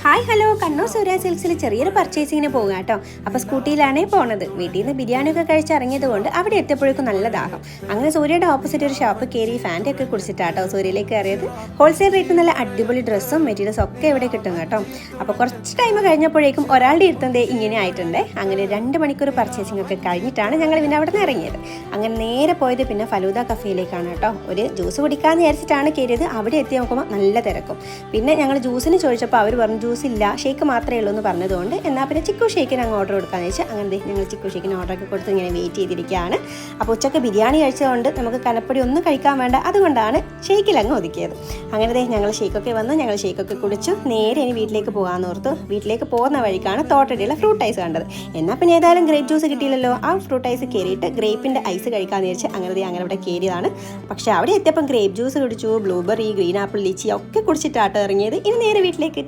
Hi hello, Kannur സൂര്യ സിൽക്സിൽ ചെറിയൊരു പർച്ചേസിങ്ങിന് പോകുക കേട്ടോ. അപ്പോൾ സ്കൂട്ടിയിലാണേ പോണത്. വീട്ടിൽ നിന്ന് ബിരിയാണിയൊക്കെ കഴിച്ചിറങ്ങിയത് കൊണ്ട് അവിടെ എത്തിയപ്പോഴേക്കും നല്ല ദാഹം. അങ്ങനെ സൂര്യയുടെ ഓപ്പോസിറ്റ് ഒരു ഷോപ്പ് കയറി ഫാൻ്റൊക്കെ കുടിച്ചിട്ടാട്ടോ സൂര്യയിലേക്ക് കയറിയത്. ഹോൾസെയിൽ റേറ്റ് നല്ല അടിപൊളി ഡ്രസ്സും മെറ്റീരിയൽസും ഒക്കെ ഇവിടെ കിട്ടും കേട്ടോ. അപ്പോൾ കുറച്ച് ടൈം കഴിഞ്ഞപ്പോഴേക്കും ഒരാളുടെ ഇരുത്തന്തേ ഇങ്ങനെ ആയിട്ടുണ്ട്. അങ്ങനെ 2 മണിക്കൂർ പർച്ചേസിംഗ് ഒക്കെ കഴിഞ്ഞിട്ടാണ് ഞങ്ങൾ പിന്നെ അവിടെ നിന്ന് ഇറങ്ങിയത്. അങ്ങനെ നേരെ പോയത് പിന്നെ ഫലൂദ കഫേയിലേക്കാണ് കേട്ടോ. ഒരു ജ്യൂസ് കുടിക്കാമെന്ന് വിചാരിച്ചിട്ടാണ് കയറിയത്. അവിടെ എത്തി നോക്കുമ്പോൾ നല്ല തിരക്കും. പിന്നെ ഞങ്ങൾ ജ്യൂസിന് ചോദിച്ചപ്പോൾ അവർ പറഞ്ഞു ജ്യൂസ് ഇല്ല, ഷേക്ക് മാത്രമേ ഉള്ളൂ എന്ന് പറഞ്ഞതുകൊണ്ട് എന്നാൽ പിന്നെ ചിക്കു ഷേക്കിന് അങ്ങ് ഓർഡർ കൊടുക്കാമെന്ന് വെച്ചാൽ അങ്ങനെ ഞങ്ങൾ ചിക്കു ഷേക്കിന് ഓർഡറൊക്കെ കൊടുത്ത് ഇങ്ങനെ വെയിറ്റ് ചെയ്തിരിക്കുകയാണ്. അപ്പോൾ ഉച്ചക്ക് ബിരിയാണി കഴിച്ചതുകൊണ്ട് നമുക്ക് കനപ്പടി ഒന്നും കഴിക്കാൻ വേണ്ട, അതുകൊണ്ടാണ് ഷേക്കിൽ അങ്ങ് ഒതുക്കിയത്. അങ്ങനെ ഞങ്ങൾ ഷേക്കൊക്കെ വന്നു, ഞങ്ങൾ ഷേക്കൊക്കെ കുടിച്ചു നേരെ ഇനി വീട്ടിലേക്ക് പോകാമെന്ന് ഓർത്തു. വീട്ടിലേക്ക് പോകുന്ന വഴിക്കാണ് തോട്ടടിയുള്ള ഫ്രൂട്ട് ഐസ് കണ്ടത്. എന്നാൽ പിന്നെ ഏതായാലും ഗ്രേപ്പ് ജ്യൂസ് കിട്ടിയില്ലല്ലോ, ആ ഫ്രൂട്ട് ഐസ് കയറിയിട്ട് ഗ്രേപ്പിൻ്റെ ഐസ് കഴിക്കാമെന്ന് വിചാരിച്ച് അങ്ങനെ ഇവിടെ കയറിയതാണ്. പക്ഷേ അവിടെ എത്തിയപ്പം ഗ്രേപ്പ് ജ്യൂസ് കുടിച്ചു, ബ്ലൂബെറി, ഗ്രീൻ ആപ്പിൾ, ലിച്ചി ഒക്കെ കുടിച്ചിട്ടാട്ടോ ഇറങ്ങിയത്. ഇനി നേരെ വീട്ടിലേക്ക്